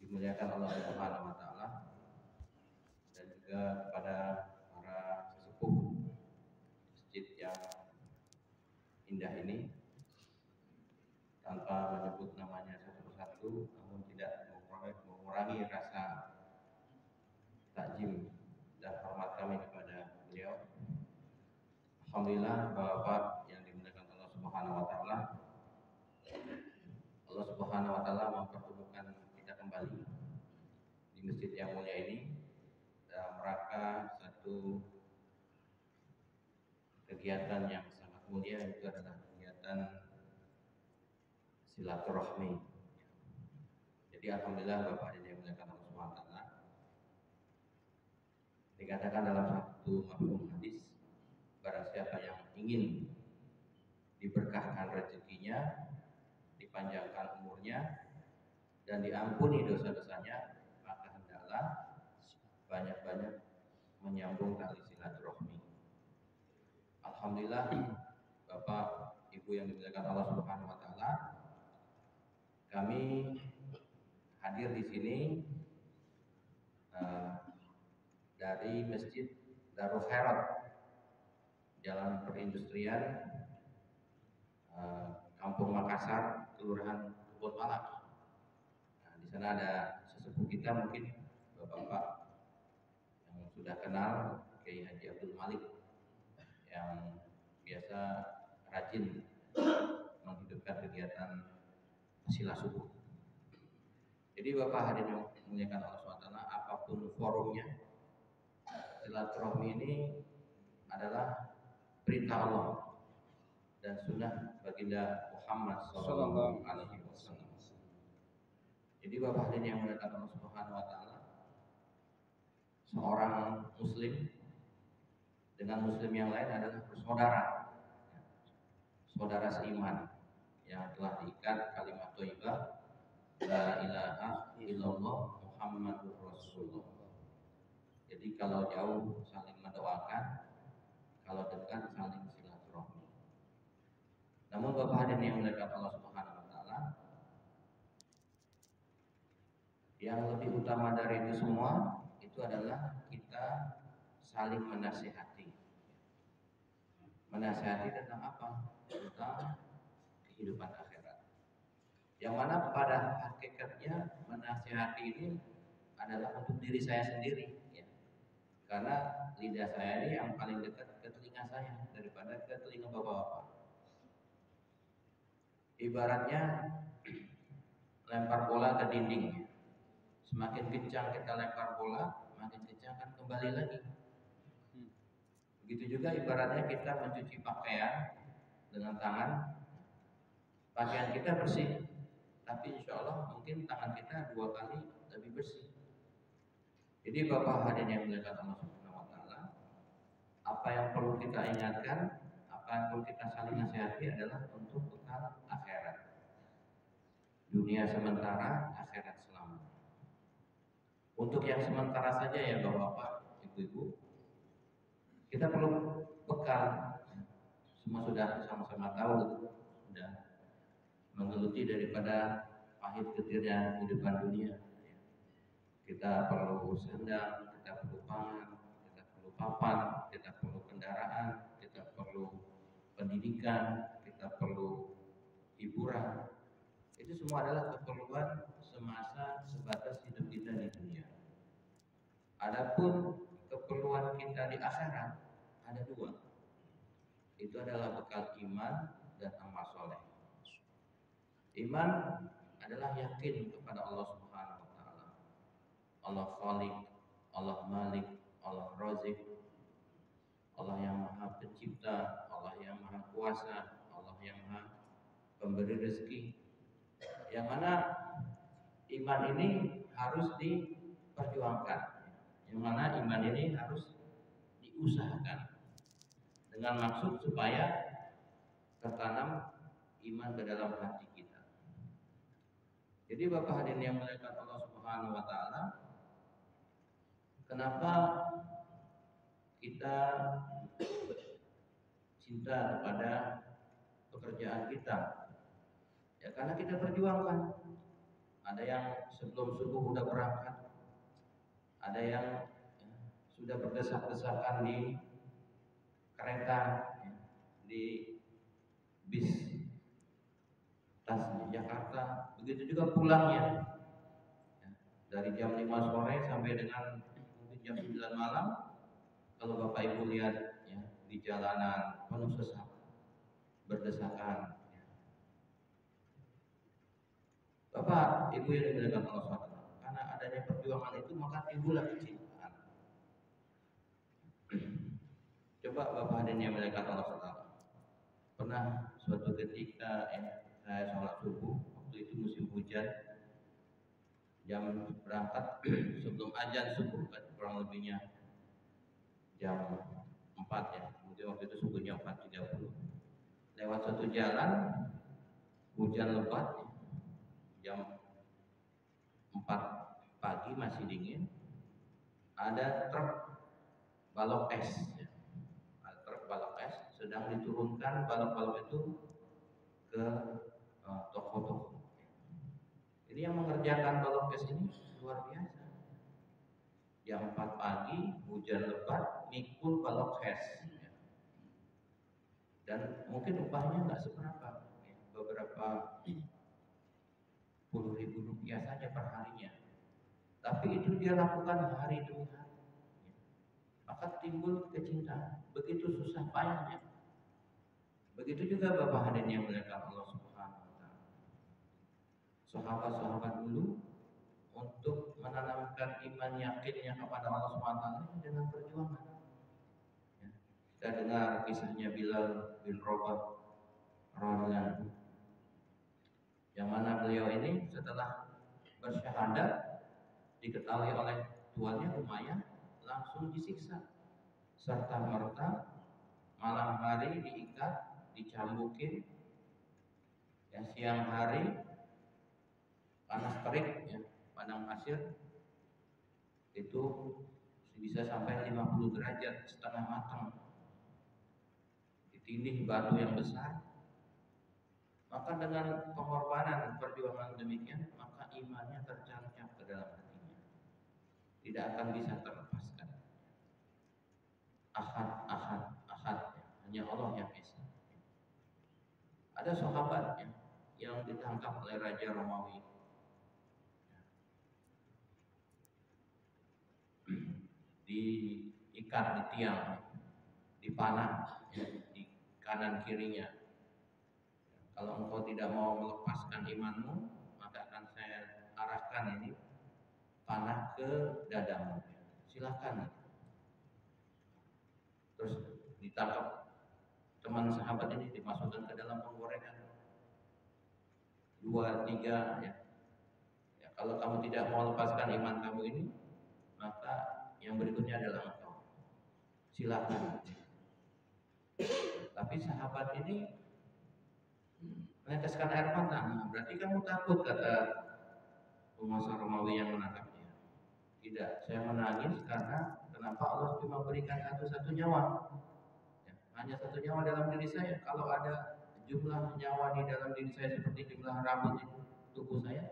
dimuliakan Allah Subhanahu wa taala, dan juga kepada para sesepuh masjid yang indah ini, tanpa menyebut namanya satu persatu, namun tidak mengurangi rasa takjim dan hormat kami kepada beliau. Alhamdulillah, Bapak yang dimuliakan Allah Subhanahu wa taala, Allah Subhanahu wa taala mempertemukan kita kembali di masjid yang mulia ini dalam rangka satu kegiatan yang sangat mulia, itu adalah kegiatan silaturahmi. Jadi alhamdulillah Bapak yang dimuliakan Allah Subhanahu wa taala, dikatakan dalam satu mafhum hadis, barang siapa yang ingin diberkahkan rezekinya, dipanjangkan umurnya, dan diampuni dosa-dosanya, maka hendaklah banyak-banyak menyambung tali silaturahmi. Alhamdulillah, Bapak Ibu yang dimuliakan Allah Subhanahu wa taala, kami hadir di sini dari Masjid Darul Khairat, Jalan Perindustrian, Kampung Makassar, Kelurahan Kebon Palak. Nah, di sana ada sesepuh kita, mungkin bapak-bapak yang sudah kenal, Kiai Haji Abdul Malik, yang biasa rajin menghidupkan kegiatan silah subuh. Jadi Bapak hadirin yang memuliakan Allah SWT, apapun forumnya, silaturahmi ini adalah perintah Allah dan sunnah baginda Muhammad Sallallahu Alaihi Wasallam. Jadi Bapak hadirin yang memuliakan Allah Subhanahu Wa Taala, seorang Muslim dengan Muslim yang lain adalah bersaudara, saudara seiman yang telah diikat kalimat thayyibah La ilaha illallah Muhammadur Rasulullah. Jadi kalau jauh saling mendoakan, kalau dekat saling silaturahmi. Namun Bapak hadirin yang dimuliakan Allah Subhanahu wa taala, yang lebih utama dari itu semua itu adalah kita saling menasihati. Menasihati tentang apa? Tentang kehidupan akhirat. Yang mana pada hakikatnya menasihati ini adalah untuk diri saya sendiri, ya. Karena lidah saya ini yang paling dekat ke telinga saya daripada ke telinga bapak-bapak. Ibaratnya lempar bola ke dinding. Semakin kencang kita lempar bola, makin kencang kan kembali lagi. Begitu juga ibaratnya kita mencuci pakaian dengan tangan, pakaian kita bersih, tapi insya Allah mungkin tangan kita 2 kali lebih bersih. Jadi Bapak hadirin yang dimuliakan Allah Subhanahu wa taala, apa yang perlu kita ingatkan, apa yang perlu kita saling nasihati adalah untuk bekal akhirat. Dunia sementara, akhirat selamanya. Untuk yang sementara saja ya Bapak-bapak, Ibu-ibu, kita perlu bekal. Semua sudah sama-sama tahu, sudah menggeluti daripada pahit getirnya kehidupan dunia. Kita perlu sandang, kita perlu pangan, kita perlu papan, kita perlu kendaraan, kita perlu pendidikan, kita perlu hiburan. Itu semua adalah keperluan semasa sebatas hidup kita di dunia. Adapun keperluan kita di akhirat ada 2. Itu adalah bekal iman dan amal soleh. Iman adalah yakin kepada Allah Subhanahu wa taala. Allah Khaliq, Allah Malik, Allah Razik, Allah yang Maha Pencipta, Allah yang Maha Kuasa, Allah yang Maha Pemberi rezeki. Yang mana iman ini harus diperjuangkan. Yang mana iman ini harus diusahakan dengan maksud supaya tertanam iman ke dalam hati kita. Jadi Bapak hadirin yang dimuliakan Allah Subhanahu wa taala, kenapa kita cinta kepada pekerjaan kita? Ya karena kita perjuangkan. ada yang sebelum subuh udah berangkat, ada yang sudah berdesak-desakan di kereta, di bis Jakarta. Begitu juga pulangnya, dari jam 5 sore sampai dengan mungkin jam 9 malam. Kalau Bapak Ibu lihat di jalanan penuh sesak, berdesakan. Bapak Ibu yang dimuliakan Allah SWT, karena adanya perjuangan itu maka timbullah kecintaan. Coba Bapak hadirin yang dimuliakan Allah SWT, pernah suatu ketika saya sholat subuh, waktu itu musim hujan, jam berangkat sebelum azan subuh kan, kurang lebihnya jam 4 mungkin waktu itu subuhnya 4.30. Lewat satu jalan hujan lebat, jam 4 pagi masih dingin, ada truk balok es, ada truk balok es sedang diturunkan balok-balok itu ke toko-toko. Jadi yang mengerjakan balok es ini luar biasa. Jam 4 pagi hujan lebat mikul balok es, dan mungkin upahnya nggak seberapa, beberapa puluh ribu rupiah saja per harinya, tapi itu dia lakukan hari demi hari. Maka timbul kecintaan, begitu susah payahnya. Begitu juga Bapak hadirin yang dimuliakan Allah Subhanahu wa taala. Sahabat-sahabat dulu untuk menanamkan iman yakinnya kepada Allah Subhanahu wa taala dengan perjuangan. Kita dengar kisahnya Bilal bin Rabah radhiyallahu, yang mana beliau ini setelah bersyahadat diketahui oleh tuannya Umayyah langsung disiksa serta merta, malam hari diikat, dicambukin, siang hari panas terik, padang pasir itu bisa sampai 50 derajat setengah matang, ditindih batu yang besar. Maka dengan pengorbanan perjuangan demikian, maka imannya tercancap ke dalam hatinya, tidak akan bisa terlepaskan. Ahad, hanya Allah yang esa. Ada sahabat yang ditangkap oleh Raja Romawi, diikat di tiang, dipanah di kanan kirinya. Kalau engkau tidak mau melepaskan imanmu, maka akan saya arahkan ini panah ke dadamu. Silakan. Terus ditangkap teman sahabat ini, dimasukkan ke dalam penggorengan 2, 3 kalau kamu tidak mau lepaskan iman kamu ini, maka yang berikutnya adalah engkau. Silakan. Tapi sahabat ini meneteskan air mata. Nah, berarti kamu takut, kata penguasa Romawi yang menangkapnya. Tidak, saya menangis karena kenapa Allah cuma berikan satu nyawa, hanya satu nyawa dalam diri saya. Kalau ada jumlah nyawa di dalam diri saya seperti jumlah rambut di tubuh saya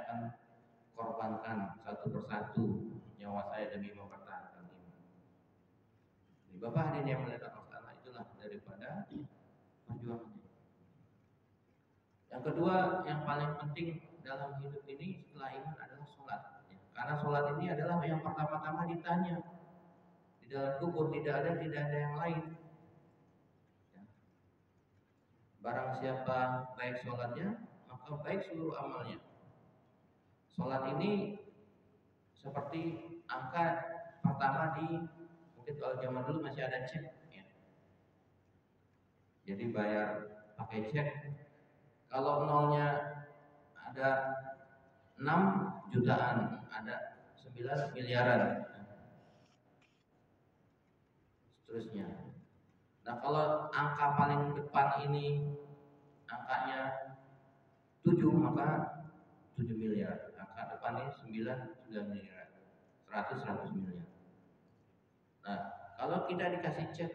akan korbankan satu persatu nyawa saya demi mempertahankan iman. Jadi Bapak hadirin yang mulia Allah, itulah daripada perjuangan. Yang kedua, yang paling penting dalam hidup ini setelah iman adalah sholat. Karena sholat ini adalah yang pertama-tama ditanya di dalam kubur, tidak ada yang lain. Barang siapa baik sholatnya, maka baik seluruh amalnya. Sholat ini seperti angka pertama mungkin kalau zaman dulu masih ada cek, jadi bayar pakai cek. Kalau nolnya ada 6 jutaan, ada 9 miliaran, seterusnya. Nah, kalau angka paling depan ini angkanya 7, maka 7 miliar. Angka depan ini 9 miliar, 100 miliar. Nah, kalau kita dikasih cek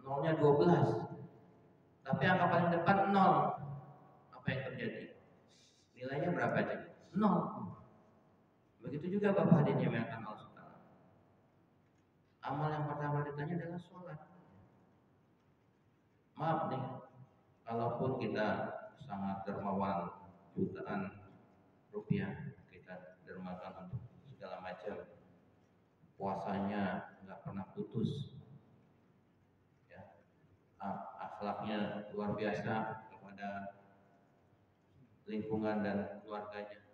nolnya 12, tapi angka paling depan 0, apa yang terjadi? Nilainya berapa aja? 0. nol. Begitu juga Bapak hadirin yang dimuliakan Allah Subhanahu. Amal yang pertama ditanya adalah sholat. Maaf nih, kalaupun kita sangat dermawan, jutaan rupiah kita dermakan untuk segala macam, puasanya nggak pernah putus, ya, akhlaknya luar biasa kepada lingkungan dan keluarganya.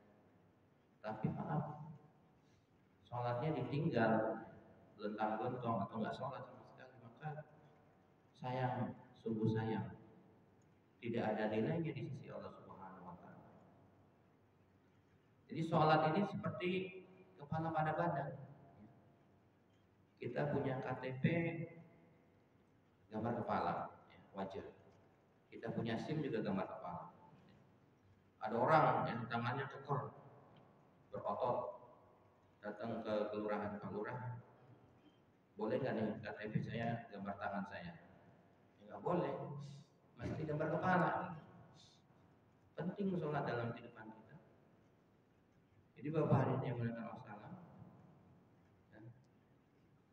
Tapi maaf, sholatnya ditinggal, lentang-lentong atau nggak sholat sama sekali, maka sayang, sungguh sayang, tidak ada nilainya di sisi Allah Subhanahu wa Ta'ala. Jadi sholat ini seperti kepala pada badan. Kita punya KTP gambar kepala, wajah. Kita punya SIM juga gambar kepala. Ada orang yang tangannya keker, berotot, datang ke kelurahan, Pak Lurah, boleh nggak nih KTP saya gambar tangan saya? Ya, nggak boleh, mesti gambar kepala. Penting sholat dalam kehidupan kita. Jadi Bapak hari ini yang menggunakan masalah.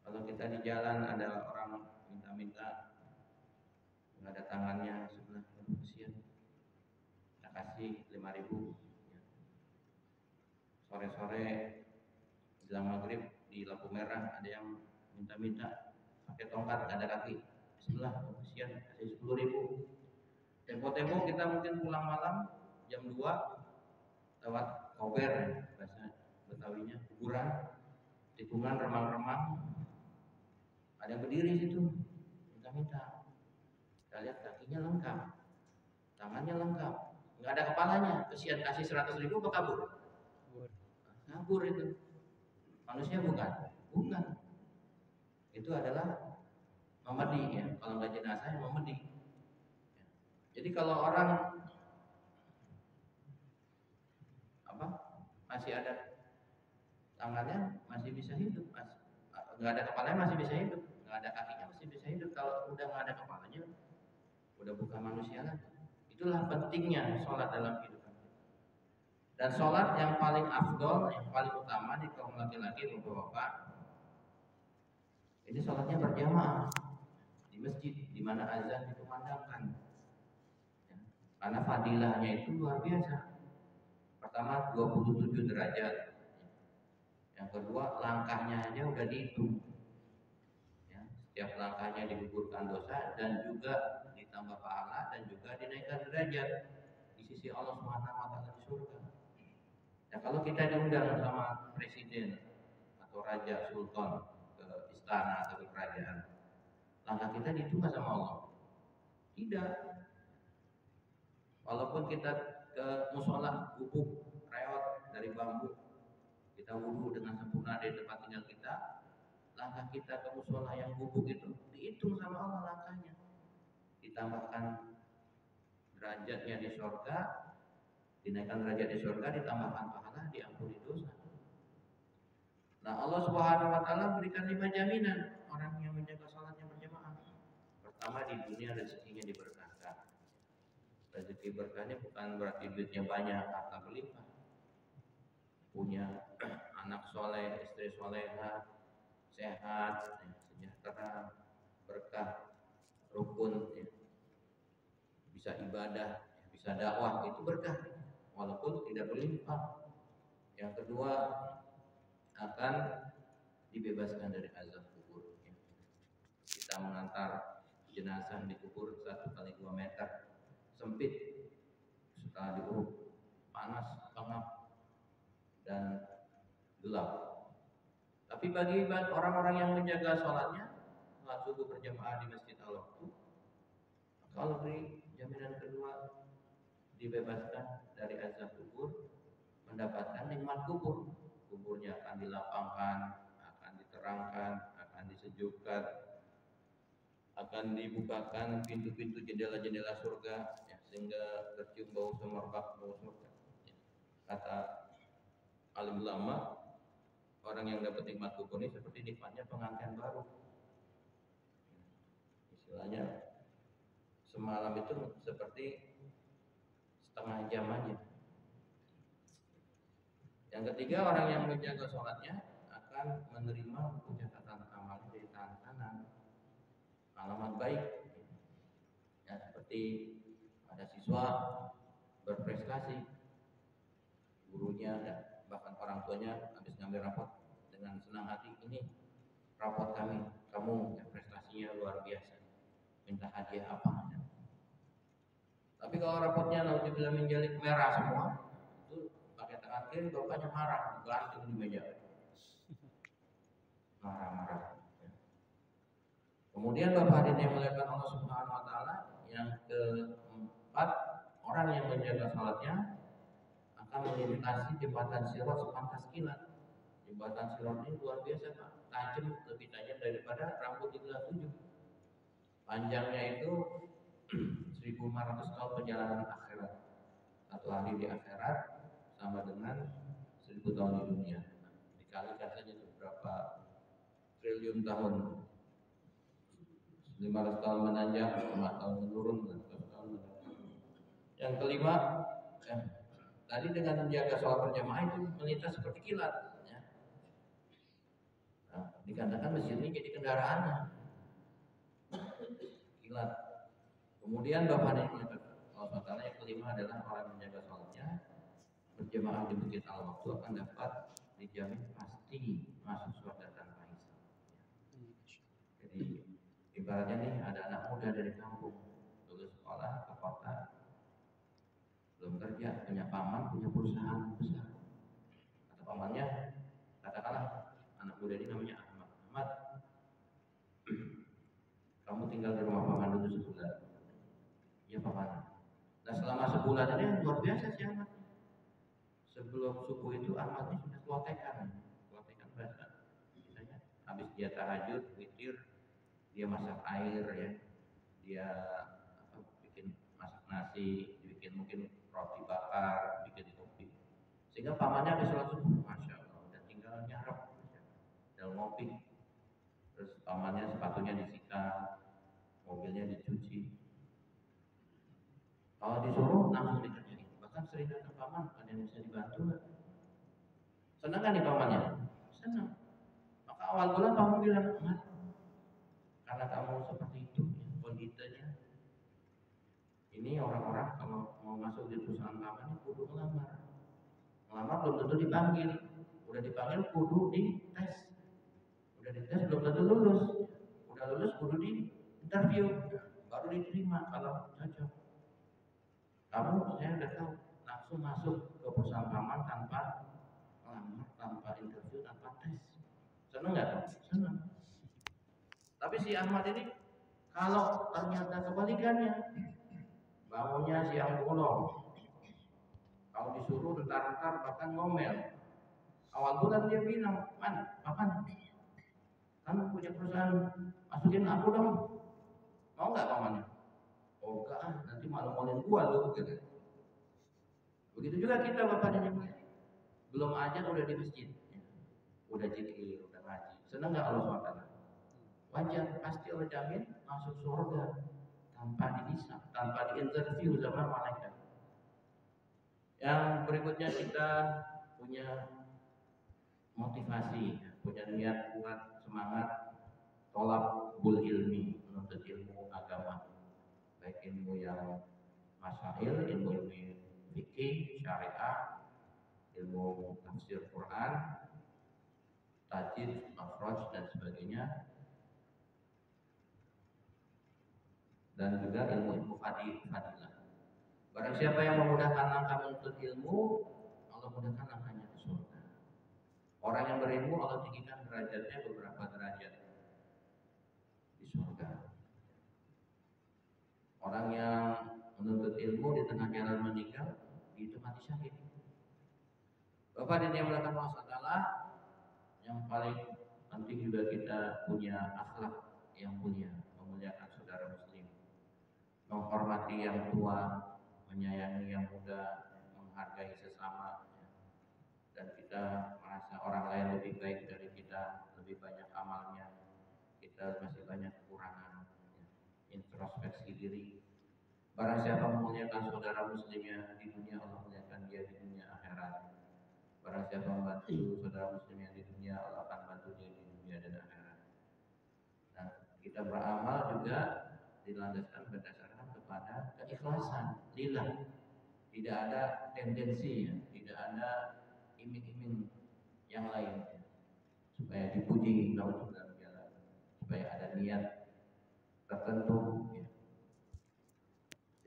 Kalau kita di jalan ada orang minta-minta, nggak ada tangannya sebelah kesian, kita kasih 5.000. Sore-sore jelang maghrib di lampu merah ada yang minta-minta pakai tongkat nggak ada kaki sebelah kesian, kasih 10.000. Tempo-tempo kita mungkin pulang malam jam 2 lewat kober, bahasa Betawinya kuburan, tikungan remang-remang, ada yang berdiri situ minta-minta. Kita lihat kakinya lengkap, tangannya lengkap, nggak ada kepalanya, kesian, kasih 100.000 apa kabur? Kabur itu. Manusia bukan? Bukan. Itu adalah memedi, ya. Kalau nggak jenazah yang memedi. Jadi kalau orang masih ada tangannya masih bisa hidup, nggak ada kepalanya masih bisa hidup, nggak ada kakinya masih bisa hidup. Kalau udah nggak ada kepalanya, udah bukan manusia lagi. Itulah pentingnya sholat dalam kehidupan kita. Dan sholat yang paling afdol, yang paling utama di kaum laki-laki bapak-bapak, ini sholatnya berjamaah di masjid di mana azan dikumandangkan. Ya, karena fadilahnya itu luar biasa. Pertama 27 derajat. Yang kedua langkahnya aja udah dihitung. Ya, setiap langkahnya digugurkan dosa dan juga ditambah pahala dan juga dinaikkan derajat di sisi Allah Subhanahu wa taala di surga. Ya, kalau kita diundang sama presiden atau raja sultan ke istana atau ke kerajaan, langkah kita dihitung sama Allah? Tidak. Walaupun kita ke musola gubuk reot dari bambu, kita wudhu dengan sempurna di tempat tinggal kita, langkah kita ke musola yang gubuk itu dihitung sama Allah langkahnya, ditambahkan derajatnya di surga, dinaikkan derajat di surga, ditambahkan pahala, diampuni dosa. Nah, Allah Subhanahu wa taala berikan 5 jaminan orang yang menjaga salatnya berjamaah. Pertama, di dunia rezekinya diberkahkan. Rezeki berkahnya bukan berarti duitnya banyak, harta berlimpah. Punya anak soleh, istri soleha, sehat, sejahtera, berkah, rukun, ya. Bisa ibadah, bisa dakwah, itu berkah walaupun tidak berlimpah. Yang kedua, akan dibebaskan dari azab kubur, ya. Kita mengantar jenazah di kubur 1 kali 2 meter, sempit, setelah diuruk panas, pengap dan gelap. Tapi bagi orang-orang yang menjaga sholatnya, sholat subuh berjamaah di masjid al-waqtu, kalau di jaminan kedua dibebaskan dari azab kubur, mendapatkan nikmat kubur. Kuburnya akan dilapangkan, akan diterangkan, akan disejukkan, akan dibukakan pintu-pintu jendela-jendela surga, ya, sehingga tercium bau semerbak bau surga. Ya. Kata alim ulama, orang yang dapat nikmat kubur ini seperti nikmatnya pengantin baru. Istilahnya semalam itu seperti setengah jam aja. Yang ketiga, orang yang menjaga sholatnya akan menerima buku catatan amalnya dari tangan kanan, alamat baik. Ya, seperti ada siswa berprestasi, gurunya dan bahkan orang tuanya habis ngambil rapot dengan senang hati, ini rapot kami, kamu ya, prestasinya luar biasa, minta hadiah apa? Tapi kalau rapotnya naudzubillah menjalik merah semua, itu pakai tangan kiri, bapaknya marah, gantung di meja, marah-marah. Kemudian bapak hadirin yang muliakan Allah Subhanahu Wa Taala, yang keempat, orang yang menjaga salatnya akan melintasi jembatan sirat sepangkas kilat. Jembatan sirat ini luar biasa Pak, tajam, lebih tajam daripada rambut di gelang 7. Panjangnya itu 1.500 tahun perjalanan akhirat. Satu hari di akhirat sama dengan 1.000 tahun di dunia. Dikalikan saja itu berapa triliun tahun. 500 tahun menanjak, 5 tahun menurun, 100 tahun menurun. Yang kelima, tadi dengan menjaga sholat berjamaah itu melintas seperti kilat. Ya. Nah, dikatakan masjid ini jadi kendaraannya. Kilat. Kemudian Bapak ini Allah SWT yang kelima adalah orang yang menjaga sholatnya berjamaah di Masjid Al-Waktu akan dapat dijamin pasti masuk surga tanpa hisab. Jadi ibaratnya nih ada anak muda dari kampung lulus sekolah ke kota, belum kerja, punya paman, punya perusahaan besar. Kata pamannya, katakanlah anak muda ini namanya Ahmad. Ahmad, kamu tinggal di rumah paman dulu sebulan. Iya paman. Nah selama sebulan ini luar biasa sih Ahmad. Sebelum subuh itu Ahmad ini sudah kelotekan bahasa. Misalnya habis dia tahajud, witir, dia masak air ya, dia bikin masak nasi, bikin mungkin roti bakar, bikin kopi. Sehingga pamannya habis sholat subuh, masya Allah, udah tinggal nyarap, tinggal ngopi. Terus pamannya sepatunya disikat, mobilnya dicuci. Kalau disuruh langsung dikerjain. Bahkan sering datang paman, ada yang bisa dibantu nggak? Senang kan nih pamannya? Senang. Maka awal bulan paman bilang, Ahmad, karena kamu seperti itu ya, kondisinya. Ini orang-orang kalau mau masuk di perusahaan paman ini kudu ngelamar. Ngelamar belum tentu dipanggil. Udah dipanggil kudu dites. Udah dites belum tentu lulus. Udah lulus kudu di interview. Baru diterima kalau cocok. Kamu saya udah tahu langsung masuk ke perusahaan paman tanpa ngelamar, tanpa interview, tanpa tes. Seneng nggak? Seneng. Tapi si Ahmad ini kalau ternyata kebalikannya, bangunnya siang bolong, kalau disuruh bentar-bentar bahkan ngomel. Awal bulan dia bilang, Man, kapan? Kan punya perusahaan, masukin aku dong. Mau nggak pamannya? Oh enggak ah, nanti malu-maluin gua lu gitu. Begitu juga kita Bapak dan Ibu. Belum aja udah di masjid, udah zikir, udah ngaji. Senang nggak Allah SWT? Wajar, pasti Allah jamin masuk surga tanpa dihisab, tanpa diinterview sama malaikat. Yang berikutnya kita punya motivasi, punya niat kuat, semangat, tolak bul ilmi, menuntut ilmu agama, baik ilmu yang masail, ilmu fikih, syariah, ilmu tafsir Quran, tajwid, makhraj dan sebagainya, dan juga ilmu fadilah. Barang siapa yang memudahkan langkah menuntut ilmu, Allah mudahkan langkahnya ke surga. Orang yang berilmu Allah tinggikan derajatnya beberapa derajat di surga. Orang yang menuntut ilmu di tengah jalan meninggal, itu mati syahid. Bapak dan yang melakukan masalah, yang paling penting juga kita punya akhlak yang mulia, memuliakan saudara muslim, menghormati yang tua, menyayangi yang muda, menghargai sesama, dan kita merasa orang lain lebih baik dari kita, lebih banyak amalnya, kita masih banyak kekurangan, introspeksi diri. Barang siapa memuliakan saudara muslimnya di dunia, Allah muliakan dia di dunia akhirat. Barang siapa bantu saudara muslim yang di dunia, Allah akan bantu dia di dunia dan akhirat. Nah, kita beramal juga dilandaskan berdasarkan kepada keikhlasan, lillah. Tidak ada tendensi, ya. Tidak ada iming-iming yang lain, ya. Supaya dipuji, supaya ada niat tertentu, ya.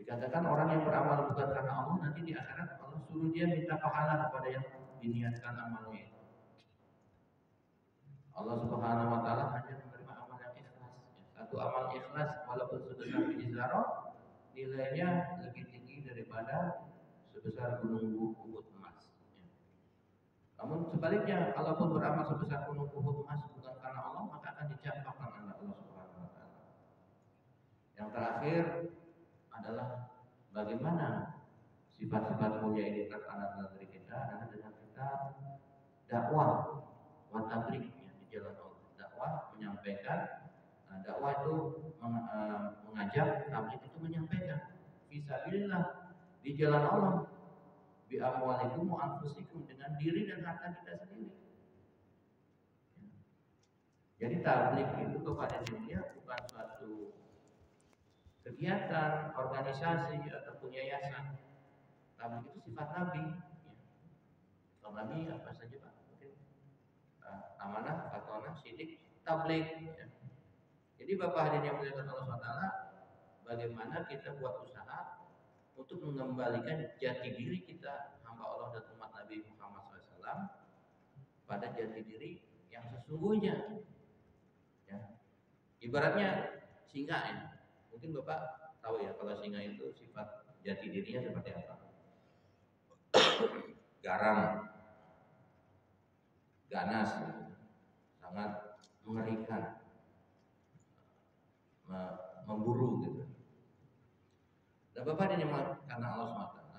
Dikatakan orang yang beramal bukan karena Allah, nanti di akhirat Allah suruh dia minta pahala kepada yang diniatkan amalnya. Allah Subhanahu wa taala hanya menerima amal yang ikhlas. Satu amal ikhlas walaupun sebesar biji zarah, nilainya lebih tinggi daripada sebesar gunung Uhud emas. Namun sebaliknya, kalaupun beramal sebesar gunung Uhud emas bukan karena Allah, maka akan dicampakkan oleh Allah Subhanahu wa taala. Yang terakhir adalah bagaimana sifat-sifat mulia ini tertanam dalam diri kita adalah dengan kita dakwah wa tabligh di jalan Allah. Dakwah menyampaikan, dakwah itu mengajak, tabligh itu menyampaikan. Fisabilillah, di jalan Allah, bi amwalikum wa anfusikum, dengan diri dan harta kita sendiri. Jadi tabligh itu kepada dunia bukan suatu kegiatan, organisasi ataupun yayasan. Tabligh itu sifat Nabi. Kalau Nabi apa saja Pak? Mungkin amanah, fatonah, sidik, tabligh. Jadi Bapak hadirin yang mulia Allah SWT, bagaimana kita buat usaha untuk mengembalikan jati diri kita, hamba Allah dan umat Nabi Muhammad SAW, pada jati diri yang sesungguhnya. Ya. Ibaratnya singa, ya. Mungkin Bapak tahu ya kalau singa itu sifat jati dirinya seperti apa. Garang, ganas, sangat mengerikan, memburu gitu. Dan Bapak ini karena Allah SWT,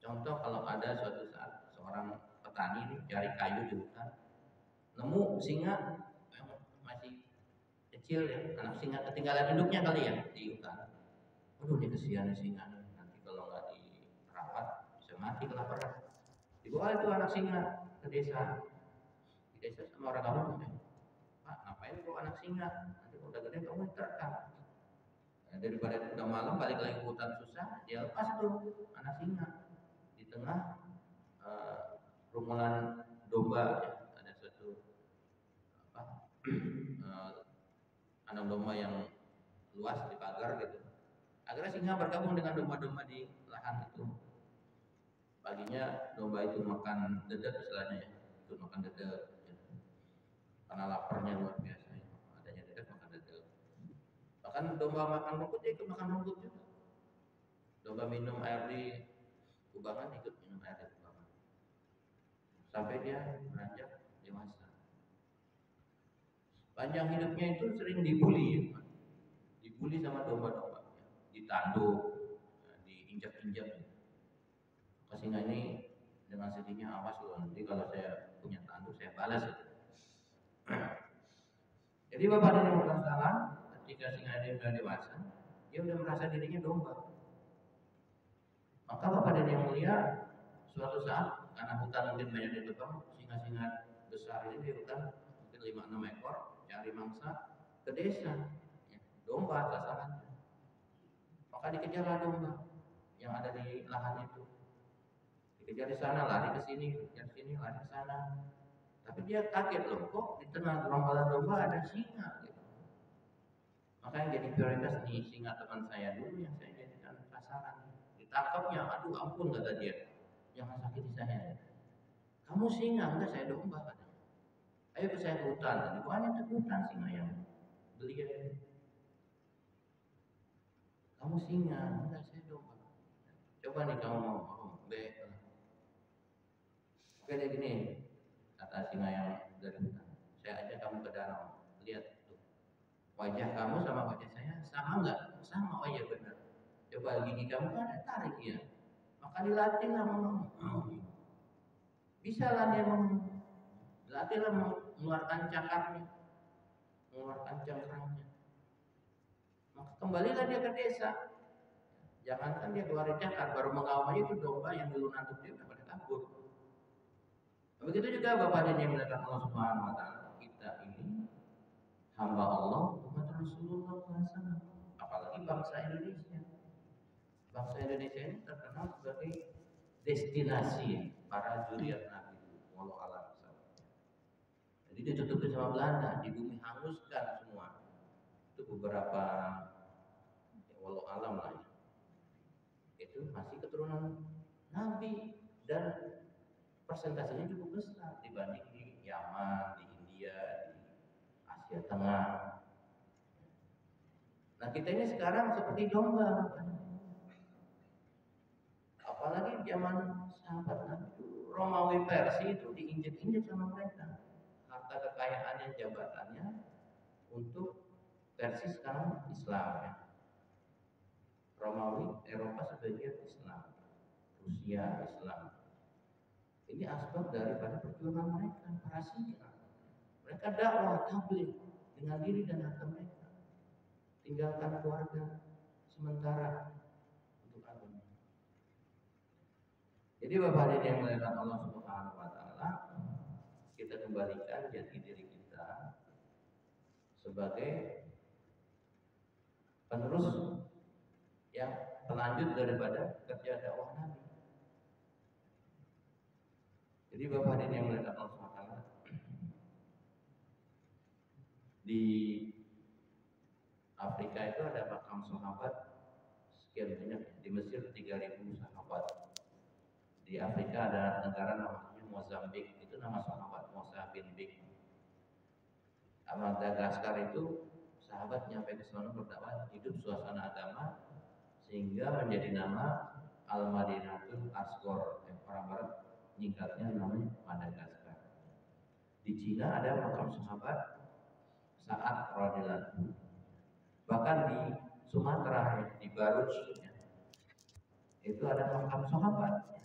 contoh kalau ada suatu saat seorang petani cari kayu di hutan, nemu singa yang masih kecil, ya, anak singa ketinggalan induknya kali ya di hutan. Waduh, ini kesian singa, nanti kalau nggak dirawat bisa mati kelaparan. Dibawa itu anak singa ke desa. Di desa sama orang kampung, Pak, ngapain bawa anak singa? Nanti kalau udah gede kamu diterkam. Nah, daripada udah malam balik lagi ke hutan susah, dia lepas tuh anak singa di tengah rumulan domba, ya. Ada suatu kandang domba yang luas di pagar gitu. Akhirnya singa bergabung dengan domba-domba di lahan itu. Paginya domba itu makan dedek istilahnya, ya. Itu makan dedek, ya. Karena laparnya luar biasa, ya. Adanya dedek makan dedek. Bahkan domba makan rumput dia ikut makan rumput juga. Domba minum air di kubangan ikut minum air di kubangan. Sampai dia beranjak dewasa. Panjang hidupnya itu sering dibully, ya. Dibully sama domba-domba, ya. Ditanduk, diinjak-injak. Singa ini dengan sedihnya, awas loh, nanti kalau saya punya tanduk saya balas. Jadi Bapak dan Ibu salah, ketika singa ini sudah dewasa, dia sudah merasa dirinya domba. Maka Bapak dan Yang mulia, suatu saat karena hutan mungkin banyak ditebang, singa-singa besar ini di hutan mungkin 5-6 ekor cari mangsa ke desa, ya, domba sasarannya. Maka dikejarlah domba yang ada di lahan itu. Dikejar di sana, lari ke sini, kejar sini, lari ke sana. Tapi dia kaget loh, kok di tengah gerombolan domba ada singa gitu. Maka yang jadi prioritas nih, singa teman saya dulu yang saya jadikan sasaran. Ditangkapnya, aduh ampun kata dia, jangan sakiti saya. Kamu singa, enggak saya domba katanya. Ayo ke saya ke hutan, banyak ke hutan singa yang belia. Kamu singa, enggak saya domba. Coba nih kamu mau, Oke deh gini, kata singa yang dari hutan, saya ajak kamu ke danau, lihat tuh, wajah kamu sama wajah saya sama nggak? Sama, oh iya benar. Coba gigi kamu kan ada tarik ya, maka dilatih lah ngomong. Bisa lah dia ngomong, dilatih lah mengeluarkan cakarnya, mengeluarkan cengkrangnya. Maka kembalilah dia ke desa. Jangankan dia keluarin cakar, baru mengawal itu domba yang dulu nanduk dia udah pada kabur. Begitu juga Bapak dan yang melakukan Allah Subhanahu wa taala, kita ini hamba Allah, umat Rasulullah SAW. Apalagi bangsa Indonesia. Bangsa Indonesia ini terkenal sebagai destinasi para zuriat Nabi walau alam. Jadi ditutupin sama Belanda, di bumi hanguskan semua. Itu beberapa ya, walau alam lah ya. Itu masih keturunan Nabi dan persentasenya cukup besar dibanding di Yaman, di India, di Asia Tengah. Nah kita ini sekarang seperti domba, apalagi zaman sahabat Nabi Romawi Persia itu diinjek-injek sama mereka, harta kekayaannya, jabatannya untuk versi sekarang Islam ya. Romawi Eropa sebagian Islam, Rusia Islam. Ini asbab daripada perjuangan mereka, para singa. Mereka dakwah tabligh dengan diri dan harta mereka. Tinggalkan keluarga sementara untuk agama. Jadi Bapak yang melihat Allah Subhanahu wa taala, kita kembalikan jati diri kita sebagai penerus yang pelanjut daripada kerja dakwah Nabi. Jadi Bapak yang melihat Allah Subhanahu wa taala, di Afrika itu ada makam sahabat sekian banyak, di Mesir 3.000 sahabat. Di Afrika ada negara namanya Mozambik, itu nama sahabat Musa bin Bik. Madagaskar itu sahabat nyampe ke sana berdakwah, hidup suasana agama sehingga menjadi nama Al-Madinatul Asghar. Orang Barat nyingkatnya namanya Madagaskar. Di Cina ada makam sahabat Sa'ad radhiyallahu anhu. Bahkan di Sumatera, di Baruj ya, itu ada makam sahabat.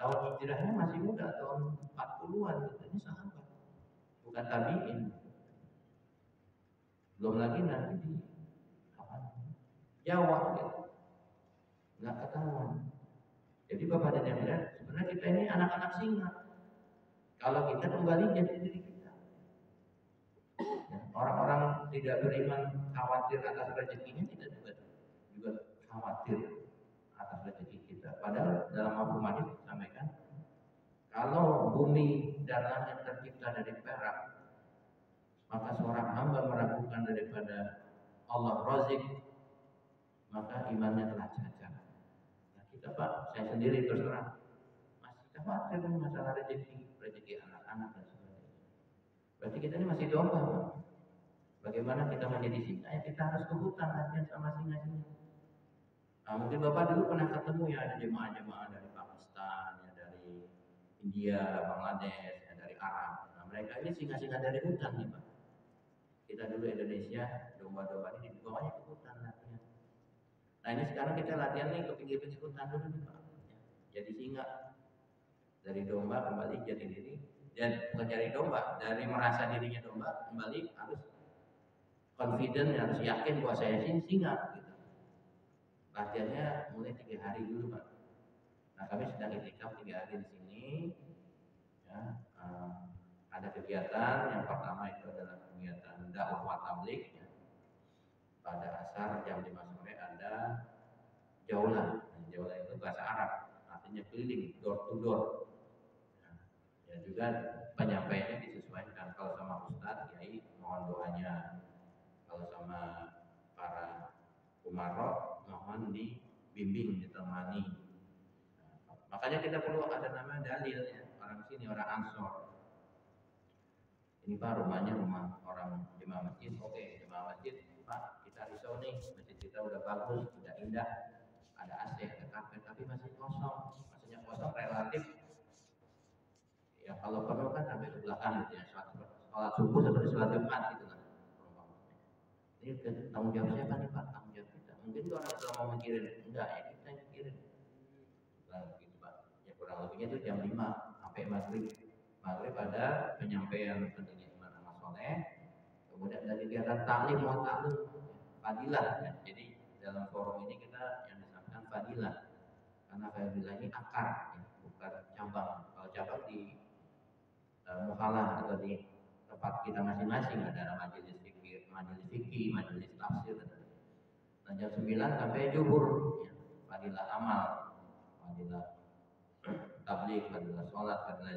Tahun hijrahnya masih muda, tahun 40-an gitu. Ini sahabat, bukan tabi'in. Belum lagi nanti di Jawa gitu, nggak ketahuan. Jadi Bapak dan yang melihat, sebenarnya kita ini anak-anak singa. Kalau kita kembali jadi diri kita. Ya, orang-orang tidak beriman khawatir atas rezekinya, kita juga khawatir atas rezeki kita. Padahal dalam mafhum hadis disampaikan, kalau bumi dan langit tercipta dari perak, maka seorang hamba meragukan daripada Allah Razik, maka imannya telah cacat. Nah, kita Pak, saya sendiri terserah masih khawatir masalah rezeki anak-anak dan sebagainya. Berarti kita ini masih domba, Pak. Bagaimana kita menjadi singa? Ya kita harus ke hutan latihan sama singa-singa. Nah, mungkin Bapak dulu pernah ketemu ya, ada jemaah-jemaah dari Pakistan, ya, dari India, Bangladesh, ya, dari Arab. Nah, mereka ini singa-singa dari hutan nih Pak. Kita dulu Indonesia, domba-domba ini dibawanya ke hutan latihan. Nah ini sekarang kita latihan nih ke pinggir-pinggir hutan dulu nih Pak. Ya, jadi singa. Dari domba kembali jadi diri. Dan bukan dari domba, dari merasa dirinya domba kembali harus confident, harus yakin bahwa saya singa. Gitu. Latihannya mulai 3 hari dulu Pak. Nah kami sedang itikaf 3 hari di sini. Ya, ada kegiatan. Yang pertama itu adalah kegiatan dakwah tabligh. Ya. Pada asar jam 5 sore ada jaulah. Jaulah itu bahasa Arab, artinya keliling, door to door. Ya juga penyampaiannya disesuaikan. Kalau sama Ustadz, Kiai mohon doanya. Kalau sama para umarok mohon dibimbing, ditemani. Nah, makanya kita perlu ada nama dalil ya. Orang sini, orang Ansor. Ini Pak rumahnya rumah orang jemaah masjid. Oke, jemaah masjid, Pak kita risau nih, masjid kita udah bagus, udah indah, ada AC, ada karpet, tapi masih kosong. Maksudnya kosong relatif. Ya kalau perlu kan sampai ke belakang gitu ya, sholat subuh seperti sholat Jumat gitu kan. Ini tanggung jawab siapa nih Pak? Tanggung jawab kita. Mungkin itu orang sudah mau mikirin, enggak ya kita yang mikirin. Nah gitu Pak. Ya kurang lebihnya itu jam 5 sampai maghrib. Maghrib ada penyampaian pentingnya iman amal soleh. Kemudian ada kegiatan taklim, mau taklim, fadilah. Ya. Jadi dalam forum ini kita yang disampaikan fadilah. Karena fadilah ini akar, ya, bukan cabang. Kalau cabang di muhalah atau di tempat kita masing-masing, ada majelis fikih, majelis tafsir. Nah, jam 9 sampai zuhur ya, fadilah amal, fadilah tabligh, fadilah sholat, fadilah